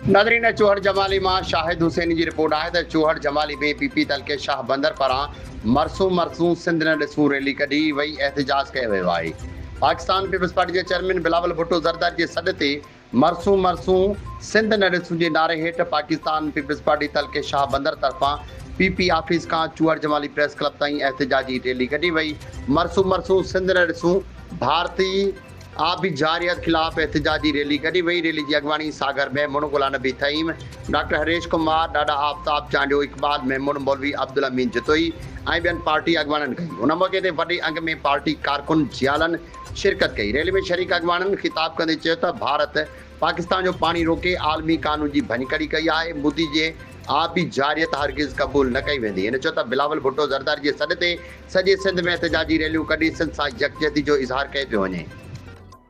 Nadreen चौहड़ Jamali मां शाहिद हुसैन की report है तो चौहड़ जमाली में पीपी तलके शाह बंदर पारां मरसूं मरसूं सिंध न ॾिसूं रैली कढी वही एहतजाज कयो वियो आहे। पाकिस्तान पीपल्स पार्टी के चेयरमैन बिलावल भुट्टो ज़रदारी के सॾ ते मरसूं मरसूं सिंध न ॾिसूं के नारे हेठ पाकिस्तान पीपल्स पार्टी तलके शाह बंदर तरफां पीपी ऑफिस का चौहड़ जमाली प्रेस क्लब ताईं एहतजाजी रैली कढी वही। मरसूं मरसूं सिंध न ॾिसूं भारतीय आबी जारियत खिलाफ एहतजाजी रैली कढी वही। रैली की अगवानी सागर मेमून गुलाम नबी तईम, डॉक्टर हरेश कुमार, डाडा आफ्ताब चांडियो, इकबाल मेमून, मौलवी अब्दुल अमीन जतोई ऐं ॿियनि पार्टी अगवाननि कई। उन मौक़े ते वॾे अंग में पार्टी कारकुन जियालन शिरकत कई। रैली में शरीक अगवाननि खिताब कंदे चयो त भारत पाकिस्तान जो पानी रोके आलमी कानून की भञकड़ी कई है। मोदी जे आबी जारियत हरगिज़ कबूल न कई वेंदी। इन चयो त बिलावल भुट्टो ज़रदारी के सॾ ते सॼे सिंध में एहतजाजी रैलियूं कढी सिंध सां यकजहती जो इज़हार कयो पियो वञे।